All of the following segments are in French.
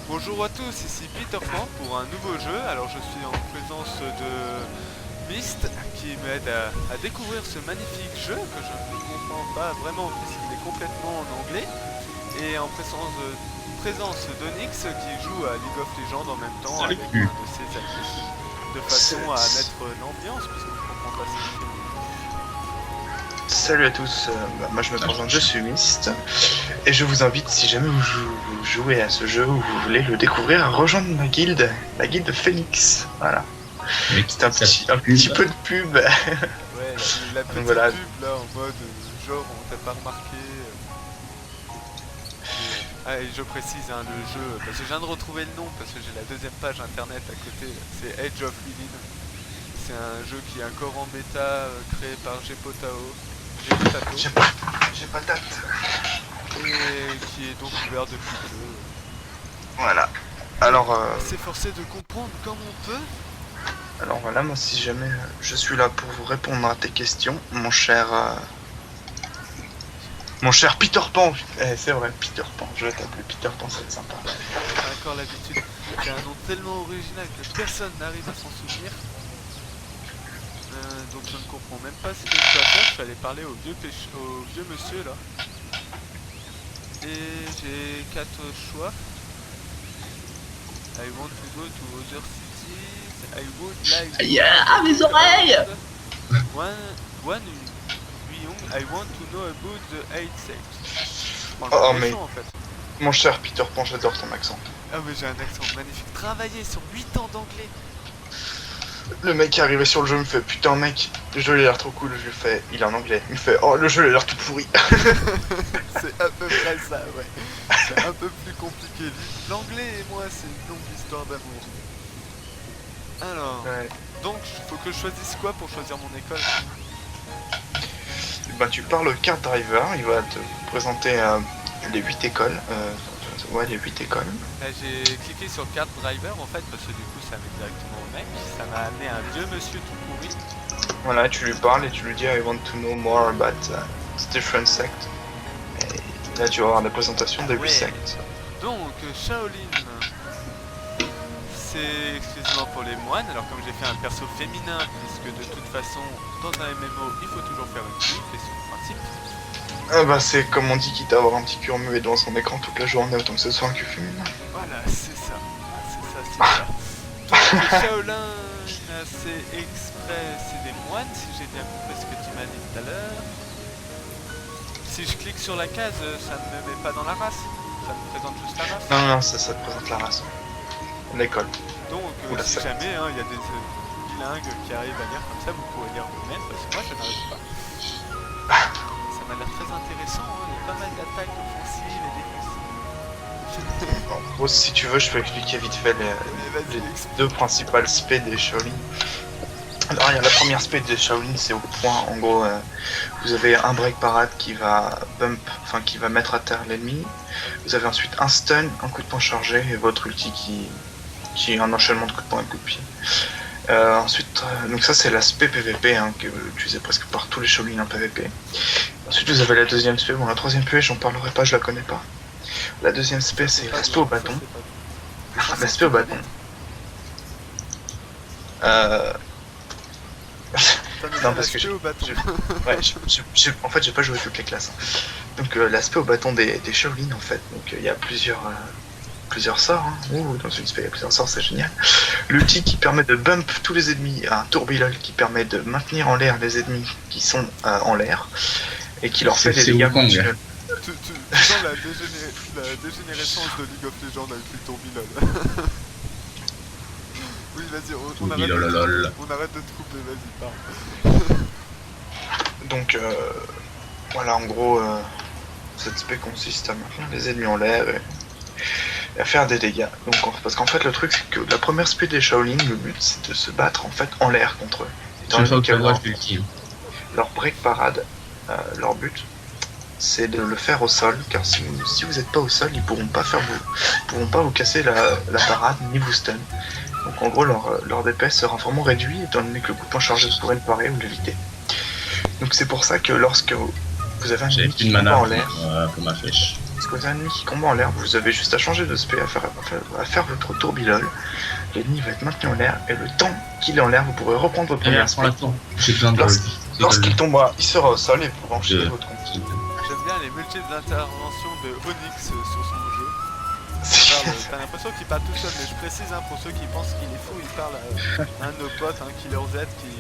Bonjour à tous, ici Peter Pan pour un nouveau jeu. Alors je suis en présence de Myst qui m'aide à découvrir ce magnifique jeu que je ne comprends pas vraiment puisqu'il est complètement en anglais. Et en présence d'Onyx qui joue à League of Legends en même temps avec un de ses amis. De façon à mettre l'ambiance puisque je comprends pas ce qu'il fait. Salut à tous, moi je me présente, je suis Myst et je vous invite, si jamais vous jouez à ce jeu ou vous voulez le découvrir, à rejoindre ma guilde, la guilde Phoenix. Voilà. C'est un petit peu de pub. Ouais, la petite voilà. pub là en mode genre on t'a pas remarqué. Ah, et je précise le jeu, parce que je viens de retrouver le nom, parce que j'ai la deuxième page internet à côté, c'est Age of Living. C'est un jeu qui est encore en bêta, créé par Gepotao. J'ai pas de date. Et qui est donc ouvert depuis peu. Voilà. Alors, c'est forcé de comprendre comme on peut. Alors voilà, moi si jamais je suis là pour vous répondre à tes questions, mon cher Peter Pan. C'est vrai, Peter Pan, je vais t'appeler Peter Pan, c'est sympa. J'ai encore l'habitude. C'est un nom tellement original que personne n'arrive à s'en souvenir. Donc je ne comprends même pas ce que je dois faire. Je suis allé parler au vieux monsieur là. Et j'ai 4 choix. I want to go to other cities. I would like to... Yeah, mes oreilles! One Young, I want to know about the 8 sects. Oh mais... en fait. Mon cher Peter Pan, j'adore ton accent. Ah mais j'ai un accent magnifique. Travailler sur 8 ans d'anglais. Le mec qui est arrivé sur le jeu me fait putain mec, le jeu il a l'air trop cool, je lui fais il est en anglais, il me fait oh le jeu il a l'air tout pourri. C'est à peu près ça, ouais. C'est un peu plus compliqué. L'anglais et moi c'est une longue histoire d'amour. Alors, ouais. Donc faut que je choisisse quoi pour choisir mon école? Bah tu parles au card driver, il va te présenter les 8 écoles. Ouais, les 8 écoles. J'ai cliqué sur card driver en fait parce que du coup ça met directement au mec. Ça m'a amené un vieux monsieur tout pourri. Voilà, tu lui parles et tu lui dis I want to know more about different sects. Et là tu vas avoir la présentation des 8 sectes. Donc Shaolin, c'est exclusivement pour les moines. Alors comme j'ai fait un perso féminin, puisque de toute façon dans un MMO il faut toujours faire une fille, c'est son principe. Ah bah c'est comme on dit, quitte à avoir un petit cul muet devant son écran toute la journée, autant que ce soit un cul féminin. Voilà, c'est ça. C'est ça. Donc Shaolin, c'est exprès, c'est des moines, si j'ai bien compris ce que tu m'as dit tout à l'heure. Si je clique sur la case, ça ne me met pas dans la race. Ça me présente juste la race. Non, ça te présente la race. L'école. Donc si jamais il y a des bilingues qui arrivent à lire comme ça, vous pourrez lire vous-même, parce que moi je n'arrive pas. Ça m'a l'air très intéressant, hein. Il y a pas mal d'attaques offensives et défensives. En gros, si tu veux, je peux expliquer vite fait les deux principales spés des Shaolin. Alors, il y a la première spé des Shaolin, c'est au point, en gros, vous avez un break parade qui va bump, enfin qui va mettre à terre l'ennemi. Vous avez ensuite un stun, un coup de poing chargé et votre ulti qui est un enchaînement de coups de poing et de coups de pied. Ensuite, donc ça c'est l'aspect PVP hein, que utilisé presque par tous les Shaolin en PVP. Ensuite vous avez la deuxième spé, bon la troisième spé j'en parlerai pas, je la connais pas. La deuxième spé c'est l'aspect au bâton. L'aspect au bâton. Non parce que en fait j'ai pas joué toutes les classes. Hein. Donc l'aspect au bâton des Shaolin en fait, donc il y a plusieurs sorts, hein. Dans une spé il y a plusieurs sorts, c'est génial. L'ulti qui permet de bump tous les ennemis, un tourbillol qui permet de maintenir en l'air les ennemis qui sont en l'air et qui leur fait des dégâts continuels. Tu sens la dégénérescence de League of Legends avec les tourbillol. Oui vas-y, on arrête de te couper, vas-y, parle. Donc voilà en gros cette spé consiste à maintenir les ennemis en l'air et à faire des dégâts. Donc, parce qu'en fait le truc c'est que la première spé des Shaolin, le but c'est de se battre en fait en l'air contre eux. Leur break parade, leur but c'est de le faire au sol, car si vous n'êtes pas au sol, ils pourront pas vous casser la parade ni vous stun. Donc en gros leur DPS sera vraiment réduit étant donné que le coup de poing chargé pourrait le parer ou l'éviter. Donc c'est pour ça que lorsque vous avez un ennemi qui tombe en l'air, pour ma flèche. vos ennemis qui combattent en l'air, vous avez juste à changer de spé, à faire votre tourbillol. L'ennemi va être maintenu en l'air, et le temps qu'il est en l'air, vous pourrez reprendre votre première spé. Lorsqu'il tombera, il sera au sol et vous pourrez enchaîner votre compte. J'aime bien les multiples interventions de Onyx sur son jeu. T'as l'impression qu'il parle tout seul, mais je précise pour ceux qui pensent qu'il est fou, il parle à un de nos potes, Killer Z, qui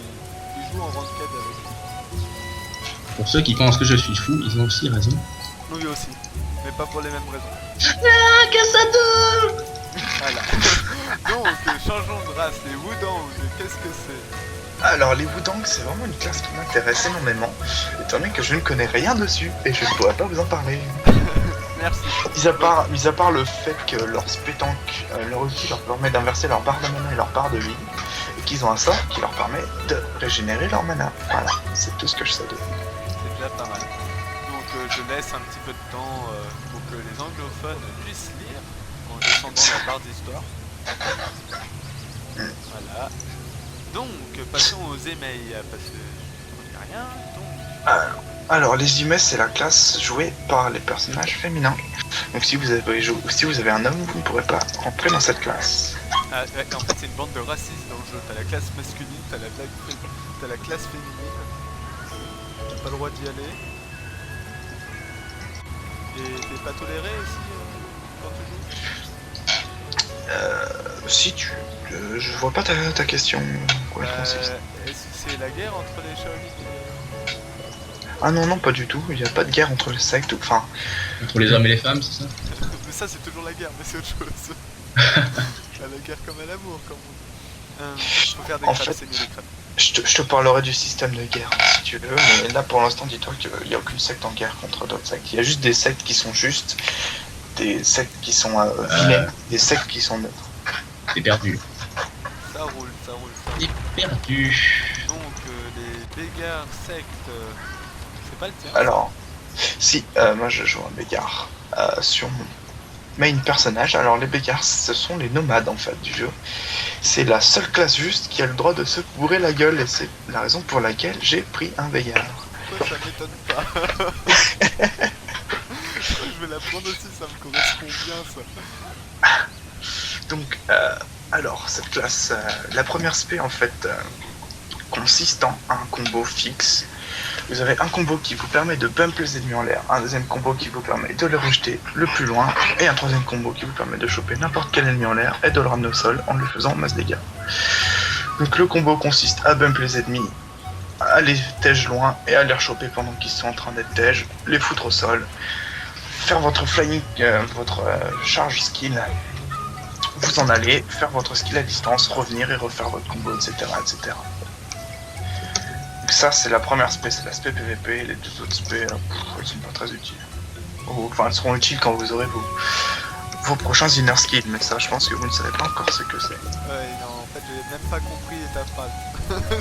joue en ranked avec lui. Pour ceux qui pensent que je suis fou, ils ont aussi raison. Nous aussi, mais pas pour les mêmes raisons. Ah, Cassado! Voilà. Donc, changeons de race, les Wudang, qu'est-ce que c'est? Alors, les Wudang, c'est vraiment une classe qui m'intéresse énormément, étant donné que je ne connais rien dessus, et je ne pourrais pas vous en parler. Merci. Mis à part le fait que leur spé-tank, leur outil leur permet d'inverser leur barre de mana et leur barre de vie, et qu'ils ont un sort qui leur permet de régénérer leur mana. Voilà, c'est tout ce que je sais de. C'est déjà pas mal. Donc je laisse un petit peu de temps pour que les anglophones puissent lire en descendant la barre d'histoire. Voilà. Donc passons aux émails, parce que je ne connais rien, donc... Alors les Imès, c'est la classe jouée par les personnages féminins. Donc si vous avez un homme, vous ne pourrez pas rentrer dans cette classe. Ah, ouais, en fait c'est une bande de racistes dans le jeu. T'as la classe masculine, t'as la classe féminine. T'as pas le droit d'y aller. Et t'es pas toléré aussi quand tu joues Si tu... je vois pas ta question. Quoi elle consiste. Est-ce que c'est la guerre entre les Shaolin et... Ah non, pas du tout. Il n'y a pas de guerre entre les sectes. Enfin... Entre les hommes et les femmes, c'est ça? Mais ça, c'est toujours la guerre, mais c'est autre chose. La guerre comme à l'amour, comme on dit. Faut faire des crêpes, c'est mieux les crêpes. Je te parlerai du système de guerre, si tu veux, mais là, pour l'instant, dis-toi qu'il n'y a aucune secte en guerre contre d'autres sectes. Il y a juste des sectes qui sont justes, des sectes qui sont vilaines, des sectes qui sont neutres. T'es perdu. Ça roule. T'es perdu. Donc, les Bégards sectes... c'est pas le tien? Alors, si, moi je joue un Bégard sur mon main personnage. Alors les Bégards, ce sont les nomades en fait du jeu. C'est la seule classe juste qui a le droit de se bourrer la gueule et c'est la raison pour laquelle j'ai pris un Bégard. Pourquoi ça m'étonne pas? Je vais la prendre aussi, ça me correspond bien ça. Donc, alors cette classe, la première spé en fait consiste en un combo fixe. Vous avez un combo qui vous permet de bump les ennemis en l'air, un deuxième combo qui vous permet de les rejeter le plus loin, et un troisième combo qui vous permet de choper n'importe quel ennemi en l'air et de le ramener au sol en lui faisant masse dégâts. Donc le combo consiste à bump les ennemis, à les tège loin et à les rechoper pendant qu'ils sont en train d'être tège, les foutre au sol, faire votre flying, votre charge skill, vous en allez, faire votre skill à distance, revenir et refaire votre combo, etc. etc. Ça c'est la première spé, c'est la spé PVP, les deux autres spé, elles sont pas très utiles. Enfin elles seront utiles quand vous aurez vos prochains inner skills, mais ça je pense que vous ne savez pas encore ce que c'est. Ouais non, en fait j'ai même pas compris ta phrase.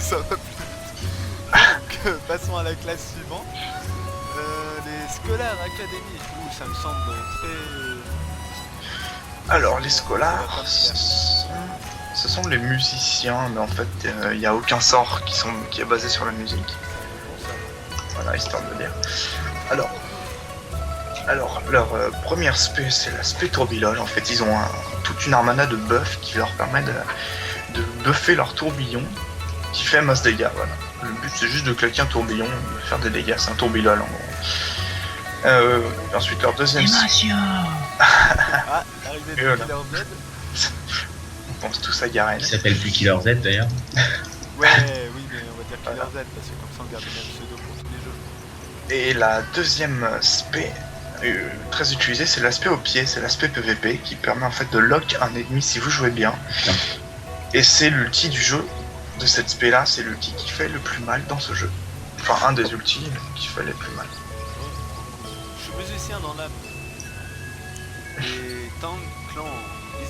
Ça va plus vite. Donc passons à la classe suivante. Les Scholars Academy, ça me semble très... Alors les Scholars, ce sont les musiciens, mais en fait il n'y a aucun sort qui est basé sur la musique. Voilà, histoire de dire. Alors leur première spé, c'est la spé tourbillol. En fait ils ont toute une armada de buffs qui leur permet de buffer leur tourbillon qui fait masse dégâts. Voilà. Le but c'est juste de claquer un tourbillon et de faire des dégâts, c'est un tourbillol en gros. Ensuite leur deuxième spé... Ah, l'arrivée de Killer Z. On pense tous à Garen. Il s'appelle plus Killer Z d'ailleurs. Ouais, oui, mais on va dire Killer Z parce que comme ça on garde le même pseudo pour tous les jeux. Et la deuxième spé très utilisée, c'est l'aspect au pied, c'est l'aspect PVP qui permet en fait de lock un ennemi si vous jouez bien. Et c'est l'ulti du jeu de cette spé là, c'est l'ulti qui fait le plus mal dans ce jeu. Enfin, un des ultis qui fait le plus mal. Je suis musicien dans l'âme. Les Tang Clan,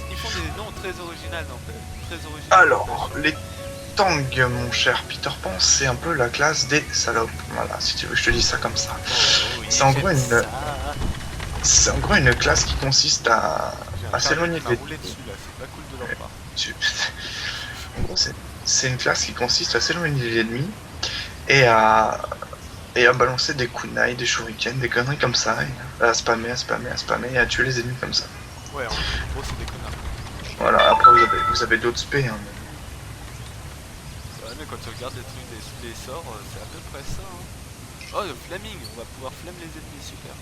ils font des noms très originaux en fait. Très originaux. Alors, les Tang, mon cher Peter Pan, c'est un peu la classe des salopes. Voilà, si tu veux, je te dis ça comme ça. Oui, c'est en gros une classe qui consiste à s'éloigner des... C'est pas cool de leur part. En gros, c'est une classe qui consiste à s'éloigner des ennemis et à et à balancer des kunai, des shurikens, des conneries comme ça, et à spammer, et à tuer les ennemis comme ça. Ouais, en gros, c'est des connards. Voilà, après vous avez d'autres spé, hein. Ouais, mais quand tu regardes les trucs des sorts, c'est à peu près ça. Hein. Oh, le flaming, on va pouvoir flamme les ennemis, super.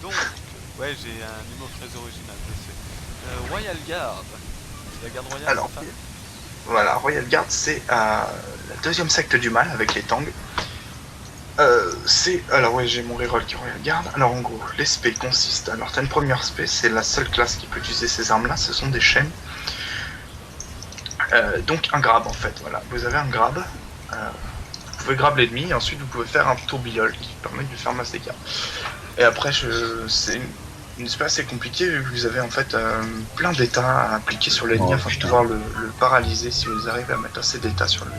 Donc, ouais, j'ai un numéro très original, je sais. Royal Guard, c'est la garde royale, Alors, c'est ça? voilà, Royal Guard, c'est la deuxième secte du mal avec les Tang. Alors ouais, j'ai mon reroll qui est Royal Guard. Alors en gros, les spé consistent. Alors t'as une première spé, c'est la seule classe qui peut utiliser ces armes-là, ce sont des chaînes. Donc un grab en fait, voilà. Vous avez un grab, vous pouvez grab l'ennemi, et ensuite vous pouvez faire un tourbillol qui permet de lui faire masse dégâts. Et après, c'est une spé assez compliquée vu que vous avez en fait plein d'états à appliquer sur l'ennemi afin de pouvoir le paralyser si vous arrivez à mettre assez d'états sur lui.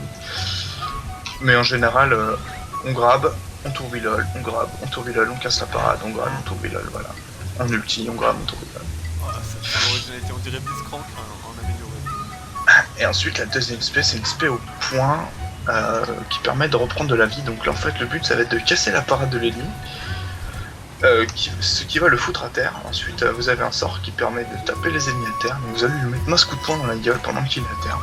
Mais en général, on grab, on tourbillol, on grab, on tourbillol, on casse la parade, on grab, on tourbillol, voilà. On ulti, on grab, on tourbillol. Oh, c'est l'originalité, on dirait Blitzcrank en amélioré. Et ensuite, la deuxième spé, c'est une spé au point qui permet de reprendre de la vie. Donc là, en fait, le but, ça va être de casser la parade de l'ennemi, ce qui va le foutre à terre. Ensuite, vous avez un sort qui permet de taper les ennemis à terre. Donc vous allez lui mettre 9 coups de poing dans la gueule pendant qu'il est à terre.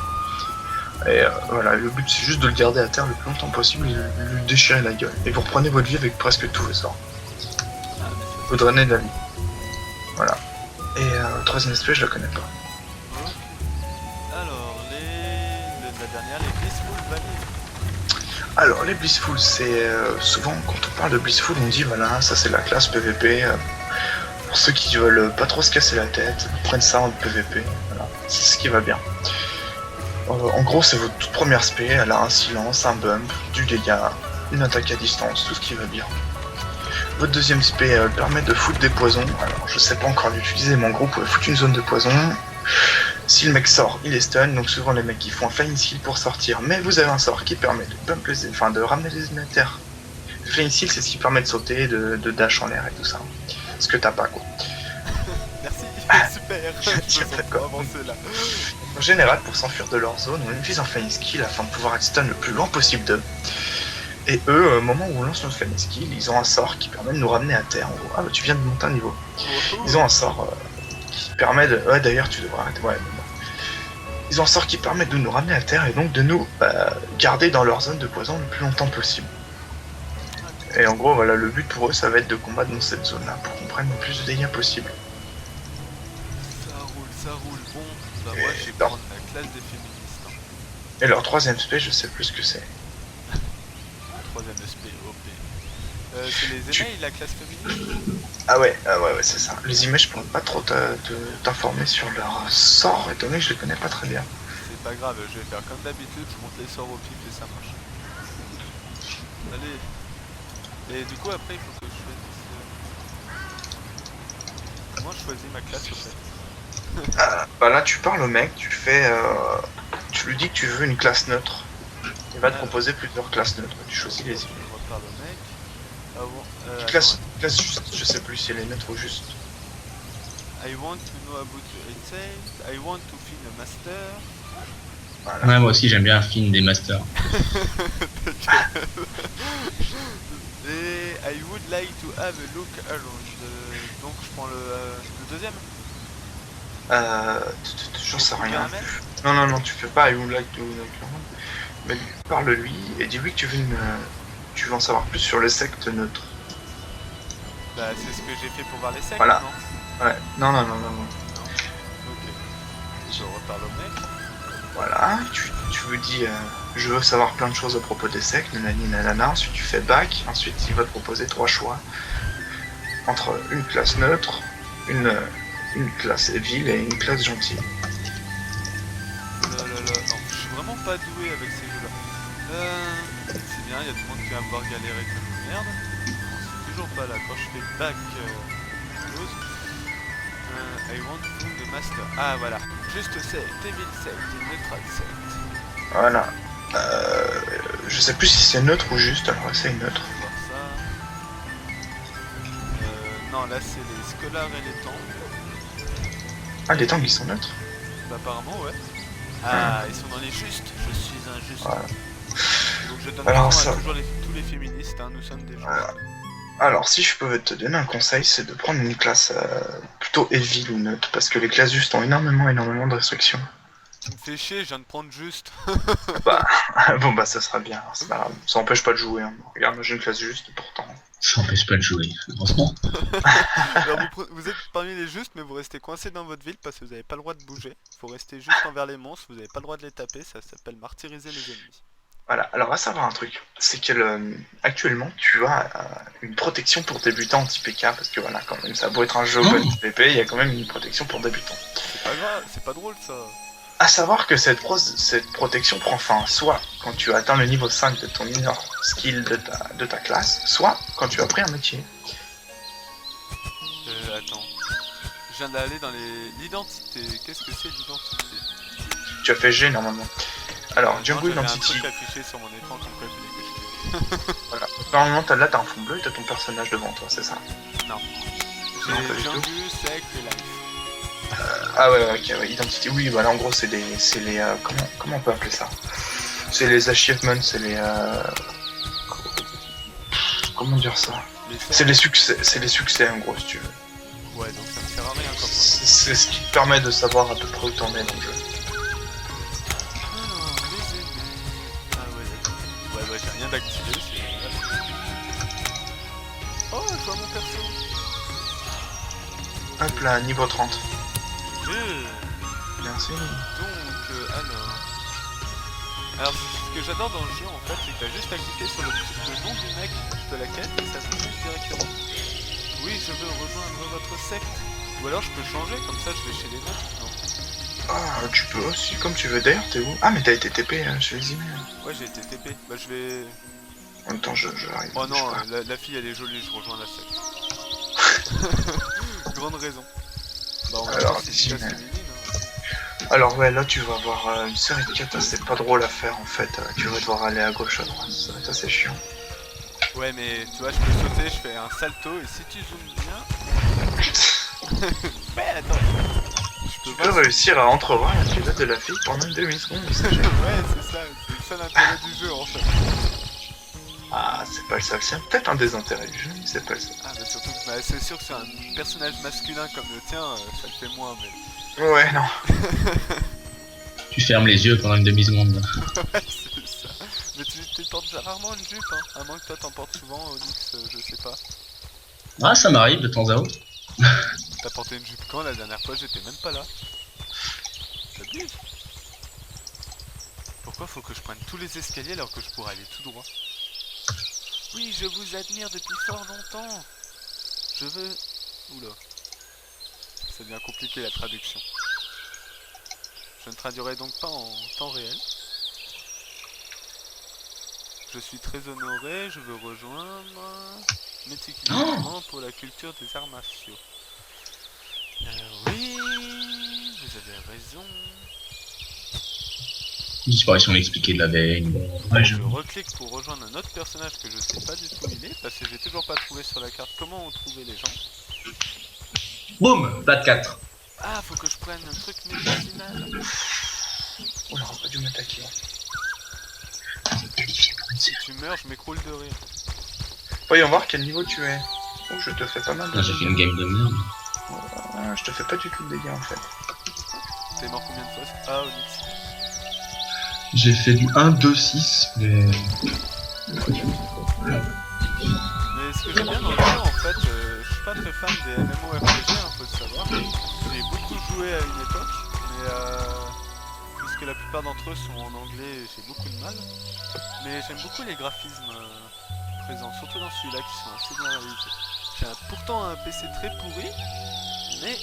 Et voilà, le but c'est juste de le garder à terre le plus longtemps possible et de lui déchirer la gueule. Et vous reprenez votre vie avec presque tous vos sorts. Vous drainez de la vie. Voilà. Et troisième espèce, je la connais pas. Okay. Alors, la dernière, les Blissful Vanille. Alors, les Blissful, c'est souvent quand on parle de Blissful, on dit voilà, ça c'est la classe PVP. Pour ceux qui veulent pas trop se casser la tête, prennent ça en PVP. Voilà, c'est ce qui va bien. En gros, c'est votre toute première spé, elle a un silence, un bump, du dégât, une attaque à distance, tout ce qui va bien. Votre deuxième spé permet de foutre des poisons, alors je sais pas encore l'utiliser, mais en gros, vous pouvez foutre une zone de poison. Si le mec sort, il est stun, donc souvent les mecs qui font un flying skill pour sortir, mais vous avez un sort qui permet de bump de ramener les ennemis à terre. Le flying skill, c'est ce qui permet de sauter, de dash en l'air et tout ça. Ce que t'as pas, quoi. Merci, super, je me sens trop avancé là. En général, pour s'enfuir de leur zone, on utilise un flying skill afin de pouvoir être stun le plus loin possible d'eux. Et eux, au moment où on lance notre flying skill, ils ont un sort qui permet de nous ramener à terre. En gros, ah bah tu viens de monter un niveau. Ils ont un sort qui permet de... Ouais d'ailleurs tu devrais arrêter. Ouais, bon. Ils ont un sort qui permet de nous ramener à terre et donc de nous garder dans leur zone de poison le plus longtemps possible. Et en gros, voilà, le but pour eux, ça va être de combattre dans cette zone-là pour qu'on prenne le plus de dégâts possible. Ça roule, bon. Bah moi j'ai prendre la classe des féministes. Hein. Et leur troisième spé, je sais plus ce que c'est. Troisième spé, OP. C'est les emails, la classe féministe? Ah ouais, c'est ça. Les images, je pourrais pas trop t'informer sur leur sort, étant donné que je les connais pas très bien. C'est pas grave, je vais faire comme d'habitude, je monte les sorts au pif et ça marche. Allez. Et du coup après il faut que je choisisse... Comment je choisis ma classe au fait? Bah là tu parles au mec, tu lui dis que tu veux une classe neutre. Il va te proposer plusieurs classes neutres, tu choisis les images. Je reparle au mec. Ah bon, classe juste, je sais plus si elle est neutre ou juste. I want to know about your insight, I want to find a master. Voilà. Ouais, moi aussi j'aime bien Finn des masters. Et I would like to have a look around. Donc je prends le deuxième. J'en sais rien. Non, tu fais pas I would like to mais parle-lui et dis-lui que tu veux en savoir plus sur les sectes neutres. Bah c'est ce que j'ai fait pour voir les sectes, voilà. Non ouais, non. Ok. Je reparle au mec. Voilà, tu lui dis je veux savoir plein de choses à propos des sectes, nanani nanana, ensuite tu fais back, ensuite il va te proposer 3 choix. Entre une classe neutre, une classe evil et une classe gentille. Non, je suis vraiment pas doué avec ces jeux-là. C'est bien, il y a tout le monde qui va me voir galérer comme une merde. C'est toujours pas là. Quand je fais back close, I want to the master. Ah voilà. Juste sect, evil sect, neutral sect. Voilà. Je sais plus si c'est neutre ou juste, alors essaye neutre. On va voir ça. Non, là c'est les scholars et les tangs. Ah, les tangs ils sont neutres? Bah apparemment ouais. Ah, ils sont dans les justes. Je suis un juste. Voilà. Donc je donne alors, toujours tous tous les féministes, hein, nous sommes des gens. Alors, si je pouvais te donner un conseil, c'est de prendre une classe plutôt heavy ou neutre, parce que les classes justes ont énormément de restrictions. Tu me fais chier, je viens de prendre juste. Bah, bon bah ça sera bien, c'est pas grave. Ça empêche pas de jouer, hein. Regarde, moi j'ai une classe juste, pourtant. Ça empêche pas de jouer, franchement. Alors, vous êtes parmi les justes, mais vous restez coincés dans votre ville parce que vous n'avez pas le droit de bouger. Faut rester juste envers les monstres, vous n'avez pas le droit de les taper, ça s'appelle martyriser les ennemis. Voilà, alors à savoir un truc, c'est que actuellement tu as une protection pour débutants anti-PK, parce que voilà, quand même, ça a beau être un jeu open PvP, il y a quand même une protection pour débutants. C'est pas grave, c'est pas drôle ça. À savoir que cette protection prend fin soit quand tu atteins le niveau 5 de ton inner skill de ta classe, soit quand tu as pris un métier. Attends. Je viens d'aller dans l'identité. Qu'est-ce que c'est l'identité? Tu as fait G normalement. Alors, Jungle J'avais un Identity. truc affiché sur mon écran qui me fallait que je clique. Voilà. Normalement, là t'as un fond bleu et t'as ton personnage devant toi, c'est ça? Non. Non, pas du J'ai tout. Jungle, Sect et Life. Ah ouais, ok, ouais, Identity, oui, voilà, en gros, c'est les comment on peut appeler ça? C'est les achievements, c'est les, comment dire ça? C'est les succès, en gros, si tu veux. Ouais, donc ça me sert à rien comme ça. C'est ce qui te permet de savoir à peu près où t'en es dans le jeu. Alors, les aînés... Ah ouais, d'accord. Ouais, j'ai rien d'activé, c'est génial. Oh, je vois mon perso. Hop là, niveau 30. Merci. Donc, alors, ce que j'adore dans le jeu, en fait, c'est que t'as juste à cliquer sur le nom du mec de la quête et ça te met directement. Oui, je veux rejoindre votre secte. Ou alors je peux changer, comme ça je vais chez les nôtres. Non. Ah, tu peux aussi, comme tu veux. D'ailleurs, t'es où? Ah, mais t'as été TP chez les emails. Ouais, j'ai été TP. Bah, je vais... En même temps, je arrive. Oh non, la fille elle est jolie, je rejoins la secte. Grande raison. Bah, on va Alors, voir si c'est emails. féminine. Hein. Alors ouais, là tu vas avoir une série de quêtes assez pas drôle à faire en fait. Tu vas devoir aller à gauche, à droite, ça va être assez chiant. Ouais, mais tu vois, je peux sauter, je fais un salto et si tu zoomes bien... Ouais, attends. Tu peux réussir à entrevoir la pilote de la fille pendant une demi-seconde. Ouais, c'est ça, c'est le seul intérêt du jeu en fait. Ah, c'est pas le seul, c'est peut-être un des intérêts du jeu, mais c'est pas le seul. Ah, bah surtout, bah, c'est sûr que c'est un personnage masculin comme le tien, ça le fait moins, mais... Ouais, non. Tu fermes les yeux pendant une demi-seconde. Ouais, c'est ça. Mais tu portes rarement une jupe, hein. À moins que toi t'en portes souvent, Onyx, je sais pas. Ah, ça m'arrive de temps à autre. T'as porté une jupe quand? La dernière fois, j'étais même pas là. T'abuses. Pourquoi faut que je prenne tous les escaliers alors que je pourrais aller tout droit? Oui, je vous admire depuis fort longtemps. Je veux... Oula. Ça devient compliqué la traduction. Je ne traduirai donc pas en temps réel. Je suis très honoré, je veux rejoindre méticuleusement pour la culture des arts martiaux. Oui, vous avez raison. Disparition expliquée de la veille. Ouais, Je reclique pour rejoindre un autre personnage que je sais pas du tout où il est parce que j'ai toujours pas trouvé sur la carte comment on trouvait les gens. Boum, plat 4. Ah, faut que je prenne un truc médicinal. On n'aurait pas dû m'attaquer. Si tu meurs, je m'écroule de rire. Voyons voir quel niveau tu es. Oh, je te fais pas mal de J'ai fait dégâts. une game de merde. Je te fais pas du tout de dégâts en fait. T'es mort combien de fois? Ah, Onyx. J'ai fait du 1, 2, 6, mais... Mais ce que j'aime bien dans le jeu, en fait, je suis pas très fan des MMORPG, hein, faut le savoir. J'ai beaucoup joué à une époque, mais puisque la plupart d'entre eux sont en anglais, j'ai beaucoup de mal. Mais j'aime beaucoup les graphismes présents, surtout dans celui-là qui sont assez bien réalisés. J'ai pourtant un PC très pourri, mais...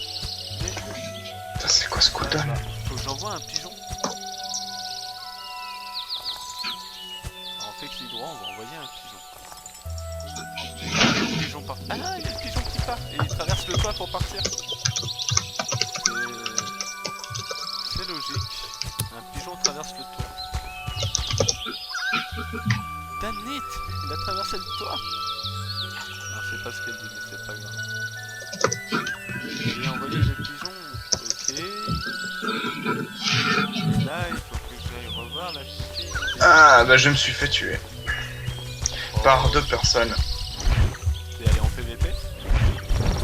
Putain, c'est quoi ce coup d'âne? Faut que j'envoie un pigeon. Alors, on fait clic droit, on va envoyer un pigeon. Le pigeon part. Ah, il y a le pigeon qui part et il traverse le toit pour partir. C'est logique. Un pigeon traverse le toit. Damn it! Il a traversé le toit. Non, c'est pas ce qu'elle dit, mais c'est pas grave. J'ai envoyé le pigeon. Ok. Là, il faut que j'aille revoir la fille. Ah, bah je me suis fait tuer. Oh, par 2 personnes. T'es allé en PVP?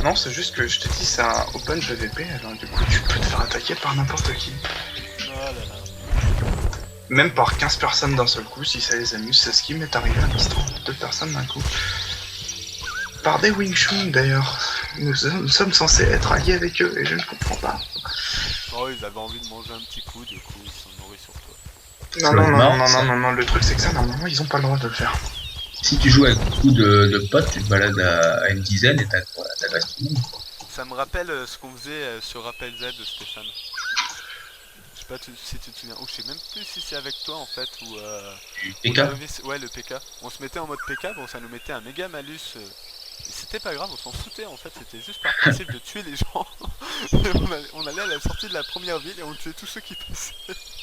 Non, c'est juste que je te dis, c'est un open PVP, alors du coup, tu peux te faire attaquer par n'importe qui. Oh là là. Même par 15 personnes d'un seul coup, si ça les amuse, c'est ce qui m'est arrivé à l'instant. 2 personnes d'un coup. Par des Wing Chun d'ailleurs. Nous sommes censés être alliés avec eux, et je ne comprends pas. Oh, ils avaient envie de manger un petit coup, du coup, ils se sont nourris sur toi. Non, non, non, non, non, non, non, le truc c'est que ça, normalement, ils ont pas le droit de le faire. Si tu joues avec beaucoup de potes, tu te balades à une dizaine et t'agresses tout le monde. Ça me rappelle ce qu'on faisait sur Rappel Z, Stéphane. Je sais pas si tu te souviens, ou je sais même plus si c'est avec toi en fait, ou PK. ouais, le PK. On se mettait en mode PK, bon ça nous mettait un méga malus. Et c'était pas grave, on s'en foutait en fait, c'était juste par principe de tuer les gens. Et on allait à la sortie de la première ville et on tuait tous ceux qui passaient.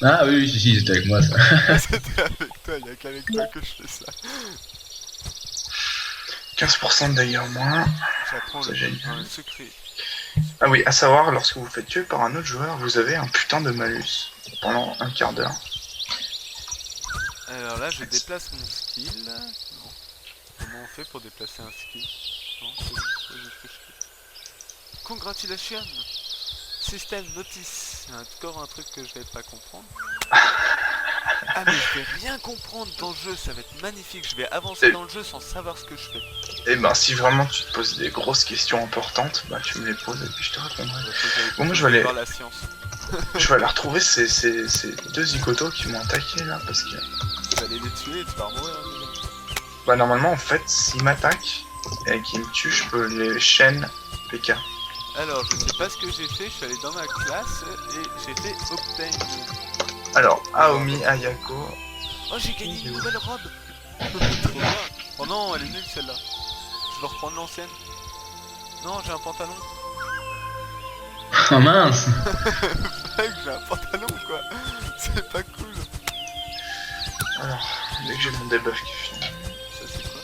Ah oui, si, c'était avec moi ça. C'était avec toi, il y a qu'avec toi que je fais ça. 15% d'ailleurs moins. J'apprends C'est génial. un secret. Ah oui, à savoir, lorsque vous faites tuer par un autre joueur, vous avez un putain de malus pendant un quart d'heure. Alors là, je déplace mon skill. Non. Comment on fait pour déplacer un skill? Non, c'est bon, c'est juste que je fais. Congratulations! Système notice. C'est encore un truc que je vais pas comprendre. Ah mais je vais rien comprendre dans le jeu, ça va être magnifique. Je vais avancer dans le jeu sans savoir ce que je fais. Et ben, si vraiment tu te poses des grosses questions importantes, bah tu me les poses et puis je te répondrai. Bon, moi je vais aller... voir la science. Je vais aller retrouver ces 2 zigotos qui m'ont attaqué là, parce que... Tu vas aller les tuer et tu vas mourir. Hein, bah normalement, en fait, s'ils m'attaquent et qu'ils me tuent, je peux les chaîne PK. alors, je sais pas ce que j'ai fait, je suis allé dans ma classe et j'ai fait Obtain. Alors, Aomi, Ayako... Oh, j'ai gagné une nouvelle robe. Trop bien. Oh non, elle est nulle celle-là. Je vais reprendre l'ancienne. Non, j'ai un pantalon. Oh mince. Mec, j'ai un pantalon quoi. C'est pas cool. Alors, dès que j'ai mon debuff qui finit... Ça c'est quoi?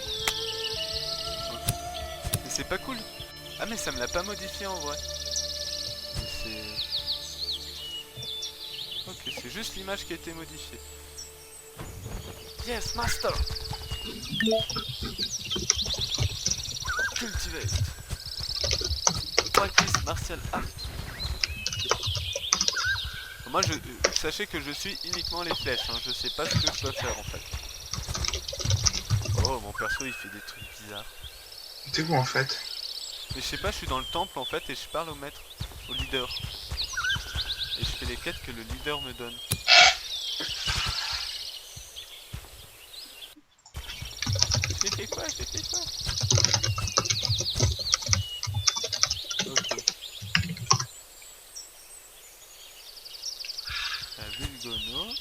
Mais c'est pas cool. Ah mais ça me l'a pas modifié en vrai. C'est... Ok, c'est juste l'image qui a été modifiée. Yes, master. Cultivate. Practice martial art. Moi, sachez que je suis uniquement les flèches, hein. Je sais pas ce que je dois faire en fait. Oh, mon perso il fait des trucs bizarres. T'es où en fait? Mais je sais pas, je suis dans le temple en fait et je parle au maître, au leader. Et je fais les quêtes que le leader me donne. J'ai fait quoi? J'ai fait quoi? Ok. La Vulgono.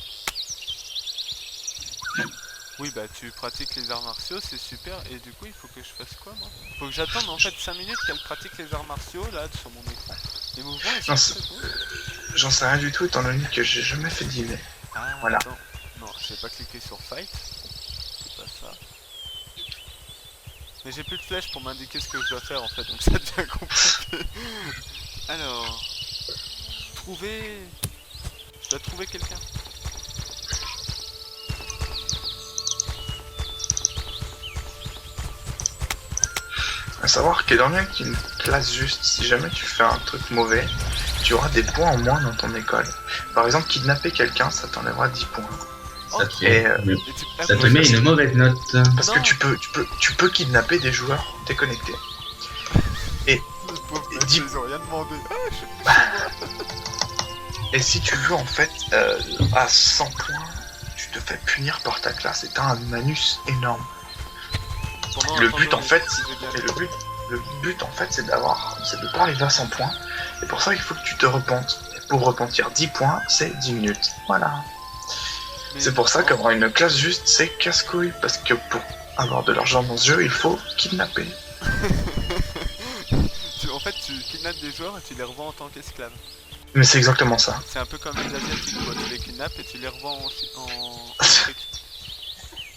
Oui bah tu pratiques les arts martiaux, c'est super, et du coup il faut que je fasse quoi moi? Faut que j'attende en fait 5 minutes qu'elle pratique les arts martiaux là sur mon écran. Les mouvements ils sont très beaux. J'en sais rien du tout étant donné que j'ai jamais fait dîner. Ah Voilà. attends. Non, je vais pas cliquer sur fight. C'est pas ça. Mais j'ai plus de flèches pour m'indiquer ce que je dois faire en fait, donc ça devient compliqué. Alors... Trouver... Je dois trouver quelqu'un. À savoir qu'étant donné qu'il y a une classe juste, si jamais tu fais un truc mauvais, tu auras des points en moins dans ton école. Par exemple, kidnapper quelqu'un, ça t'enlèvera 10 points. Ça te, Et, ça te met une mauvaise note. Parce que tu peux kidnapper des joueurs déconnectés. Les pauvres mecs, dis- ils ont rien demandé. Et si tu veux en fait à 100 points, tu te fais punir par ta classe et t'as un manus énorme. Le but en fait, le but en fait c'est de pas arriver à 100 points. Et pour ça il faut que tu te repentes. Et pour repentir 10 points, c'est 10 minutes. Voilà. C'est pour ça qu'avoir une classe juste, c'est casse-couille. Parce que pour avoir de l'argent dans ce jeu, il faut kidnapper. En fait, tu kidnappes des joueurs et tu les revends en tant qu'esclaves. Mais c'est exactement ça. C'est un peu comme les asiatiques, quoi. Tu les kidnappes et tu les revends en Afrique.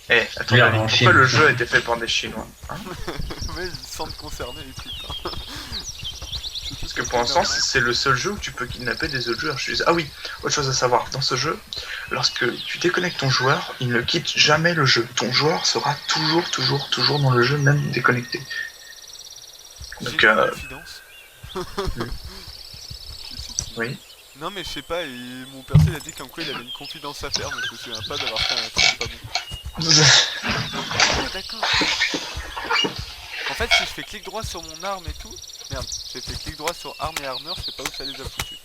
Eh, attends, Merde, en pourquoi Chine. le jeu a été fait par des Chinois hein? Mais ils se sentent concernés, putain. Parce que pour l'instant, c'est le seul jeu où tu peux kidnapper des autres joueurs. Ah oui, autre chose à savoir, dans ce jeu, lorsque tu déconnectes ton joueur, il ne quitte jamais le jeu. Ton joueur sera toujours dans le jeu, même déconnecté. Donc, confidence. oui. Non mais je sais pas, mon perso il a dit qu'en quoi il avait une confidence à faire, mais je me souviens pas d'avoir fait un truc pas bon. Ah d'accord. En fait si je fais clic droit sur mon arme et tout... Merde, j'ai fait clic droit sur arme et armure, je sais pas où ça les a foutus.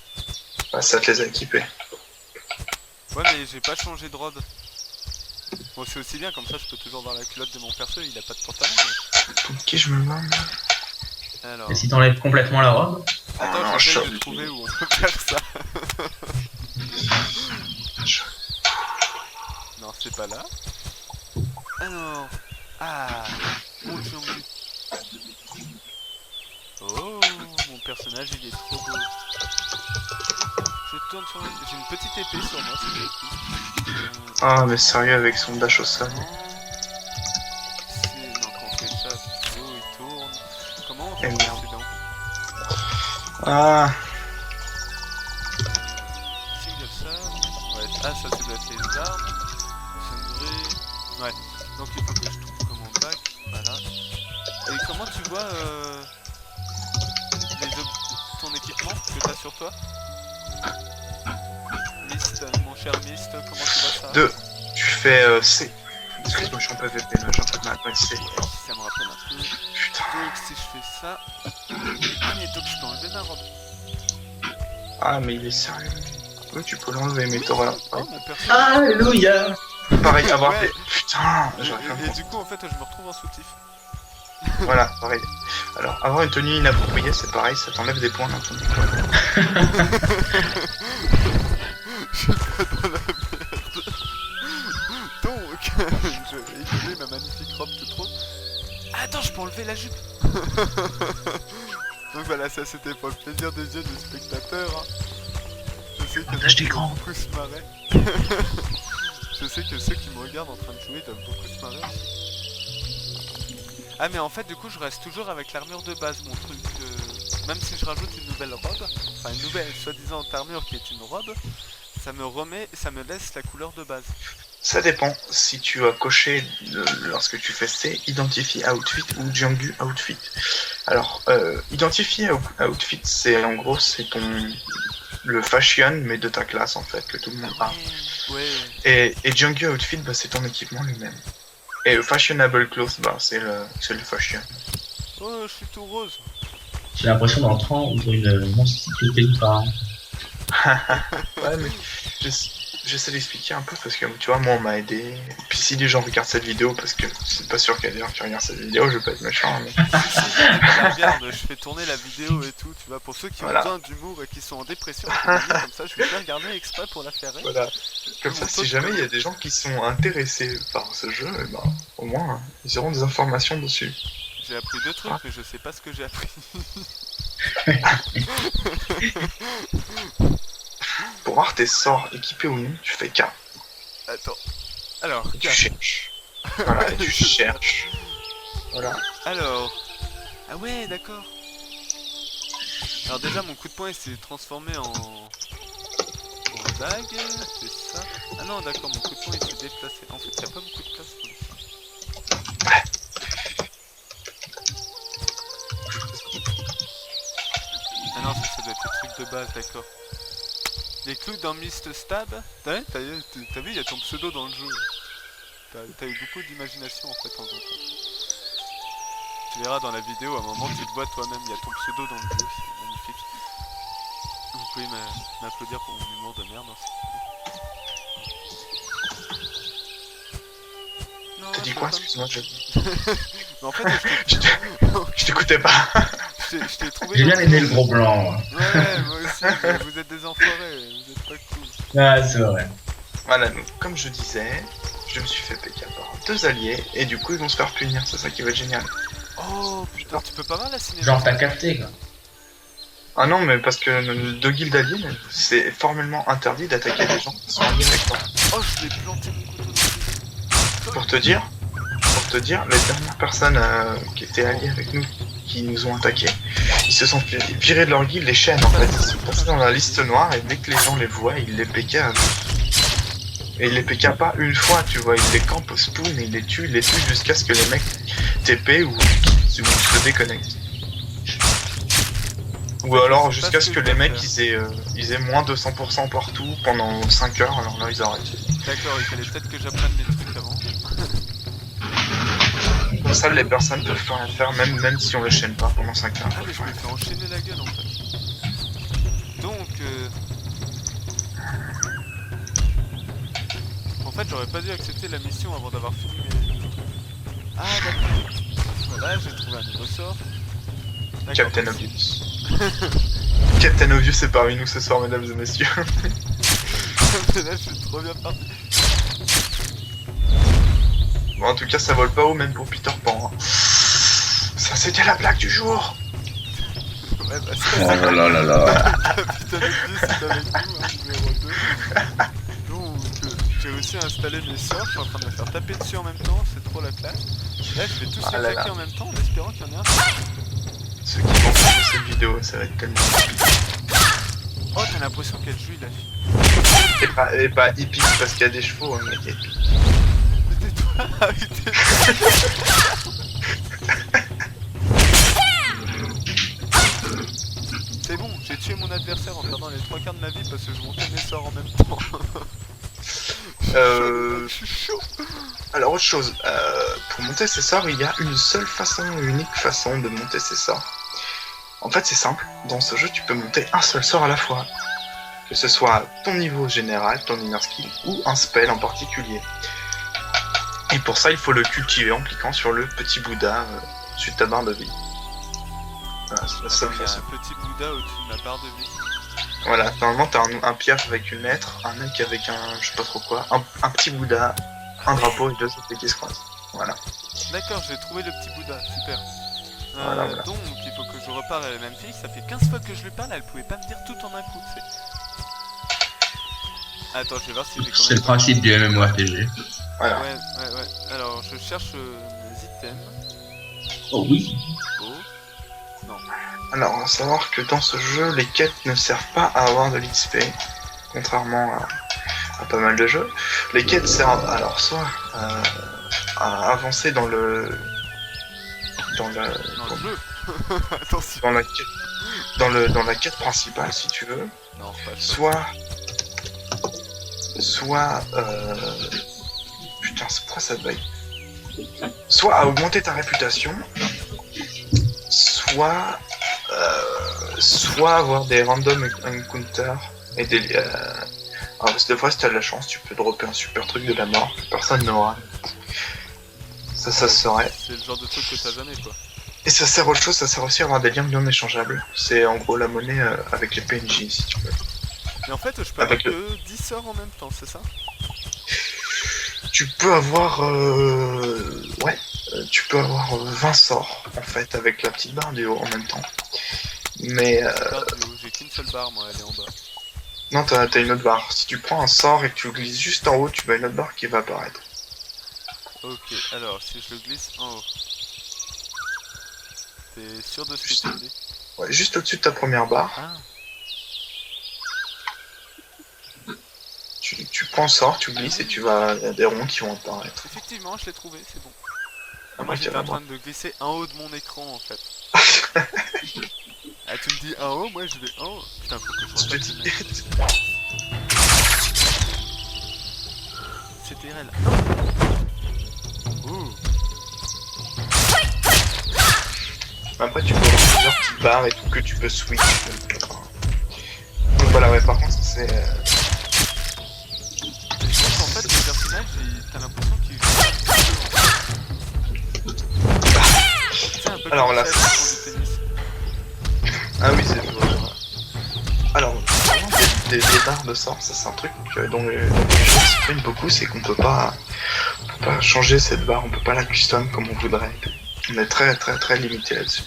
Bah, ça te les a équipés. Ouais mais j'ai pas changé de robe. Bon c'est aussi bien, comme ça je peux toujours voir la culotte de mon perso, il a pas de pantalon mais... Ok, je me demande... Alors... Et si t'enlèves complètement la robe? Attends, non, j'essaie de trouver où on peut faire ça. Non, c'est pas là. Alors... Ah... Oh, j'ai envie. Oh, mon personnage, il est trop beau. Je tourne sur lui. J'ai une petite épée sur moi, c'est tout. Ah, mais sérieux, avec son dash au sol. Non, quand on fait ça, il tourne. Comment on fait merde. précédent? Ah, Single sub. Ouais, ah, ça, c'est doit être les armes. Sonnerie. Ouais, donc il faut que je trouve comment back. Voilà. Et comment tu vois ton équipement que t'as sur toi? Mist, mon cher Mist, comment tu vois ça? 2. Tu fais C. Excuse-moi, je suis en PVP, là, j'ai un peu de mal. Ouais, C. Ouais, ça me rappelle un peu. Putain. Donc si je fais ça... Ah mais donc je peux enlever ma robe. Ah, mais il est sérieux. Oui, tu peux l'enlever, mais t'auras... Oh mon perso. Alléluia! Pareil, avoir Ouais. fait... Putain, Et, j'aurais fait un du coup en fait je me retrouve en soutif. Voilà, pareil. Alors, avoir une tenue inappropriée, c'est pareil, ça t'enlève des points dans ton école. Je suis pas dans la merde. Donc, je vais équiper ma magnifique robe toute rose. Ah, attends, je peux enlever la jupe. Donc voilà, ça c'était pour le plaisir des yeux du spectateur. Hein. Je sais que Lâche l'écran. beaucoup se marrer. Je sais que ceux qui me regardent en train de jouer doivent beaucoup se marrer. Ah mais en fait du coup je reste toujours avec l'armure de base, mon truc, même si je rajoute une nouvelle robe, enfin une nouvelle soi-disant armure qui est une robe, ça me laisse la couleur de base. Ça dépend. Si tu as coché, lorsque tu fais C, identifie outfit ou Jiangsu outfit. Alors, identifier outfit, c'est en gros, c'est le fashion, mais de ta classe en fait, que tout le monde a. Ouais. Et Jiangsu outfit, bah, c'est ton équipement lui-même. Et fashionable clothes, bah, c'est le fashion. Oh, je suis tout rose. J'ai l'impression d'entrer dans une encyclopédie par an. Ouais, mais j'essaie d'expliquer un peu parce que tu vois, moi on m'a aidé. Et puis si les gens regardent cette vidéo, parce que c'est pas sûr qu'il y a des gens qui regardent cette vidéo, je vais pas être méchant. Mais... Regarde, je fais tourner la vidéo et tout, tu vois, pour ceux qui ont besoin d'humour et qui sont en dépression, comme ça, je vais pas regarder exprès pour la faire rire. Voilà. Comme ça, si jamais il y a des gens qui sont intéressés par ce jeu, eh ben, au moins ils auront des informations dessus. J'ai appris 2 trucs, mais je sais pas ce que j'ai appris. Pour voir tes sorts équipés ou non, tu fais K. Attends. Alors, Et tu cherches. Voilà, et tu cherches. Voilà. Alors... Ah ouais, d'accord. Alors déjà, mon coup de poing il s'est transformé en dague, c'est ça. Ah non, d'accord, mon coup de poing il s'est déplacé. En fait, il n'y a pas beaucoup de place pour ça. Ah non, ça doit être le truc de base, d'accord. Les clous dans Mist Stab. T'as vu, il y a ton pseudo dans le jeu. T'as eu beaucoup d'imagination en fait en faisant ça. Tu verras dans la vidéo, à un moment tu te vois toi-même, il y a ton pseudo dans le jeu, c'est magnifique. Vous pouvez m'applaudir pour mon humour de merde. Hein, T'as dit quoi? Excuse-moi, Mais en fait, je t'écoutais pas. je t'ai trouvé... J'ai bien aimé le gros blanc. Ouais, moi aussi, mais vous êtes des enfoirés, vous êtes pas cool. Ah, c'est vrai. Voilà, donc comme je disais, je me suis fait PK par 2 alliés, et du coup ils vont se faire punir, c'est ça qui va être génial. Oh putain, tu peux pas voir la cinématique? Genre t'as capté quoi. Ah non, mais parce que de guildes alliés, c'est formellement interdit d'attaquer des gens qui sont alliés avec toi. Oh, je l'ai planté mon couteau. Pour te dire, te dire, les dernières personnes qui étaient alliées avec nous, qui nous ont attaqués, ils se sont virés de leur guilde, les chaînes en fait, ils sont passés dans la liste noire et dès que les gens les voient, ils les PK à vie. Et ils les PK pas une fois, tu vois, ils les campent au spawn et ils les tuent jusqu'à ce que les mecs TP ou se déconnectent. Ou alors jusqu'à ce que les mecs ils aient moins de 100% partout pendant 5 heures, alors là ils arrêtent. D'accord, il fallait peut-être que j'apprenne mes trucs avant. Comme ça les personnes peuvent plus rien faire, même si on les chaîne pas pendant 5 heures. Ah mais je me fais enchaîner la gueule en fait. Donc en fait j'aurais pas dû accepter la mission avant d'avoir fini mes... Ah d'accord. Voilà, j'ai trouvé un nouveau sort. Captain Obvious. Captain Obvious est parmi nous ce soir, mesdames et messieurs. Là je suis trop bien parti. Bon, en tout cas, ça vole pas haut, même pour Peter Pan. Hein. Ça, c'était la blague du jour. Ouais, bah Oh là là là là. Putain de Dieu, c'est avec nous, hein, numéro 2. Donc, j'ai aussi installé mes sorts, je suis en train de me faire taper dessus en même temps, c'est trop la classe. Là, je vais tous les attaquer en même temps en espérant qu'il y en ait un. Ceux qui vont faire cette vidéo, ça va être tellement rapide. Oh, t'as l'impression qu'elle jouit là. Et pas hippique parce qu'il y a des chevaux, hein, mec, épique. Mais tais-toi, avec tes... C'est bon, j'ai tué mon adversaire en perdant les 3 quarts de ma vie parce que je montais mes sorts en même temps. Je suis chaud. Alors autre chose, pour monter ses sorts, il y a une seule façon, une unique façon de monter ses sorts. En fait c'est simple, dans ce jeu tu peux monter un seul sort à la fois. Que ce soit ton niveau général, ton inner skill, ou un spell en particulier. Et pour ça il faut le cultiver en cliquant sur le petit Bouddha au-dessus de ta barre de vie. Voilà, c'est la seule Il y a façon. un petit Bouddha au-dessus de ma barre de vie. Voilà, normalement t'as un pierre avec une lettre, un mec avec un je sais pas trop quoi, un petit Bouddha, un drapeau et deux autres qui se croisent. Voilà. D'accord, j'ai trouvé le petit Bouddha, super. Voilà. Donc il faut que je reparle à la même fille, ça fait 15 fois que je lui parle, elle pouvait pas me dire tout en un coup, tu sais. Attends, je vais voir si j'ai C'est le principe du MMORPG. Voilà. Ouais. Alors je cherche mes items. Oh oui. Oh. Non. Alors, on va savoir que dans ce jeu, les quêtes ne servent pas à avoir de l'XP, contrairement à pas mal de jeux. Les quêtes servent alors soit à avancer dans le jeu. Attention. dans la quête principale si tu veux, Non, pas ça. soit putain, c'est pourquoi ça bug. Soit à augmenter ta réputation, soit avoir des random encounters et des alors parce que des fois si t'as de la chance tu peux dropper un super truc de la mort que personne n'aura. Ça se saurait. C'est le genre de truc que t'as jamais quoi. Et ça sert autre chose, ça sert aussi à avoir des liens non échangeables. C'est en gros la monnaie avec les PNJ si tu veux. Mais en fait je peux avoir que 10 sorts en même temps, c'est ça? Tu peux avoir tu peux avoir 20 sorts en fait avec la petite barre du haut en même temps. Mais j'ai qu'une seule barre moi, elle est en bas. non, t'as une autre barre. Si tu prends un sort et que tu glisses juste en haut, tu vois une autre barre qui va apparaître. Ok, alors si je le glisse en haut. T'es sûr de ce que tu dis? Ouais, juste au-dessus de ta première barre. Ah. Tu prends le sort, tu glisses et tu vas. Il y a des ronds qui vont apparaître. Effectivement, je l'ai trouvé, c'est bon. Ah, Moi ok, j'étais en d'abord. train de glisser en haut de mon écran en fait. Ah tu me dis en haut, moi je vais en haut. Putain, faut que je Je te repasse le dis. mec. C'était elle. Ouh. Après, tu peux avoir plusieurs petites barres et tout que tu peux switch. Donc voilà, ouais, par contre, c'est. Je pense qu'en fait le personnage, t'as l'impression qu'il joue un peu Alors comme là, ça, ils font du tennis. Ah oui, c'est vrai. Alors, vraiment, des barres de sort, ça c'est un truc dont les gens se plaignent beaucoup, c'est qu'on peut pas changer cette barre, on peut pas la custom comme on voudrait. On est très limité là-dessus.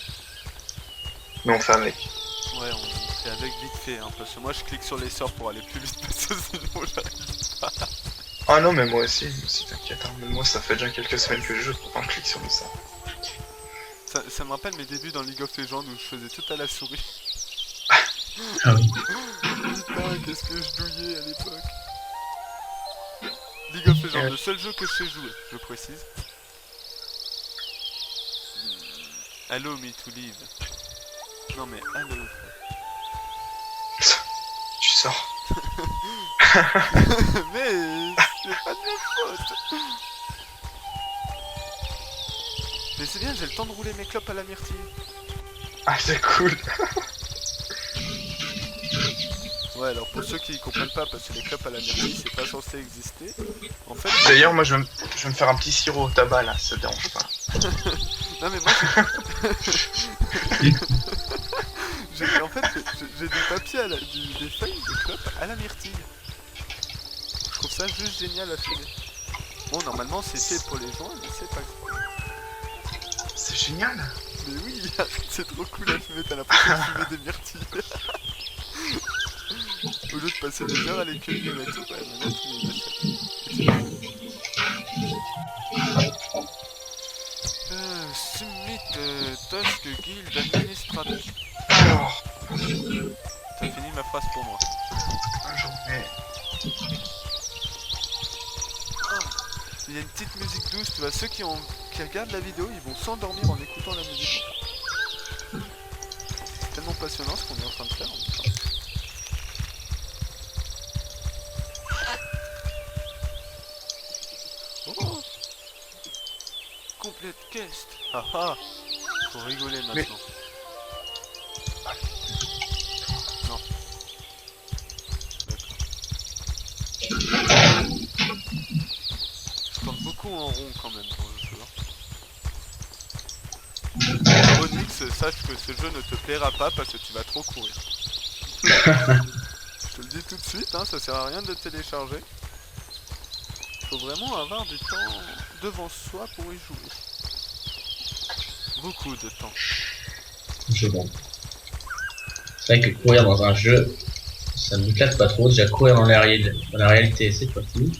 Mais on fait avec. Ouais, on fait avec vite fait, hein, parce que moi je clique sur les sorts pour aller plus vite parce que sinon j'arrive pas. Ah non, mais moi aussi t'inquiète. Hein. Mais moi, ça fait déjà quelques semaines que je joue, pourtant je clique sur le ça. Ça me rappelle mes débuts dans League of Legends où je faisais tout à la souris. Ah oui. Putain, qu'est-ce que je douillais à l'époque. League of Legends, le seul jeu que je sais jouer, je précise. Allow me to live. Non mais allow. Tu sors. Mais c'est pas de ma faute. Mais c'est bien, j'ai le temps de rouler mes clopes à la myrtille. Ah, c'est cool. Ouais, alors pour ceux qui comprennent pas, parce que les clopes à la myrtille c'est pas censé exister. En fait. D'ailleurs, moi je vais me faire un petit sirop au tabac là, ça te dérange pas. Non mais moi en fait j'ai du papier des feuilles de clopes à la myrtille. Je trouve ça juste génial à fumer. Bon normalement c'est fait pour les joints mais c'est pas grave. C'est génial. Mais oui, c'est trop cool à fumer, t'as l'impression de fumer des myrtilles. Au lieu de passer des heures à les cueillir et tout, ouais, maintenant tu les achètes. Summit Task Guild Administrateur. Alors, T'as fini ma phrase pour moi. j'en ai... Il y a une petite musique douce, tu vois, ceux qui regardent la vidéo, ils vont s'endormir en écoutant la musique. C'est tellement passionnant ce qu'on est en train de faire en même temps. Oh, complète quest. Ah ah. Faut rigoler maintenant. Mais... Non. Je tourne beaucoup en rond quand même dans le jeu. Onyx, sache que ce jeu ne te plaira pas parce que tu vas trop courir. Je te le dis tout de suite, hein, ça sert à rien de télécharger. Faut vraiment avoir du temps devant soi pour y jouer. Beaucoup de temps. Je vois. C'est vrai que courir dans un jeu, ça me claque pas trop. Déjà courir dans la réalité, c'est pas fou.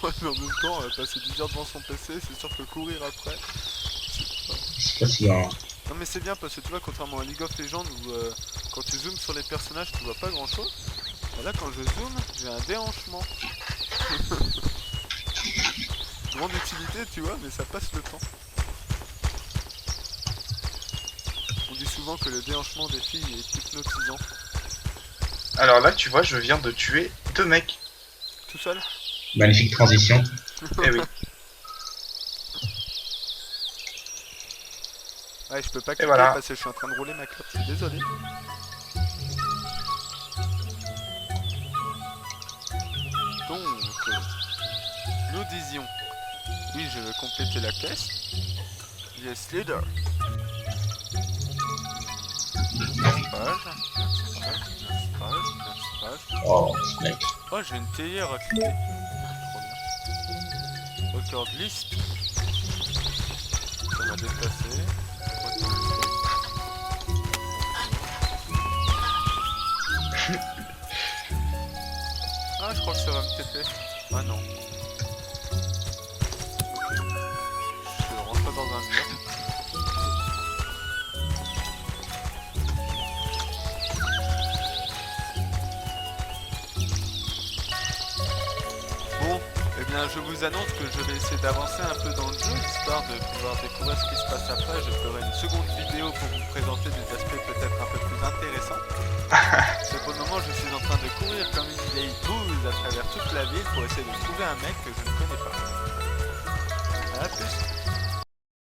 Ouais, mais en même temps, passer 10 heures devant son PC, c'est sûr que courir après, C'est pas si grand. non mais c'est bien parce que tu vois, contrairement à League of Legends où quand tu zoomes sur les personnages tu vois pas grand chose, là quand je zoome, j'ai un déhanchement. Grande utilité tu vois, mais ça passe le temps. On dit souvent que le déhanchement des filles est hypnotisant. Alors là, tu vois, je viens de tuer 2 mecs. Tout seul? Magnifique transition. Eh oui. Ouais, je peux pas cliquer voilà. parce que je suis en train de rouler ma clope, je suis désolé. Donc, nous disions, oui je veux compléter la caisse. Yes leader. Next page. Oh, mec. Oh j'ai une théière à cliquer. Trop bien. Record list. Ça m'a déplacé. Ah je crois que ça va me TP. Ah non. Ok. Je rentre dans un mur. Bon, eh bien je vous annonce que je vais essayer d'avancer un peu dans le jeu, histoire de pouvoir découvrir ce qui se passe après. Je ferai une seconde vidéo pour vous présenter des aspects peut-être un peu plus intéressants. C'est pour le moment je suis en train de courir comme une vieille bouse à travers toute la ville pour essayer de trouver un mec que je ne connais pas. A plus.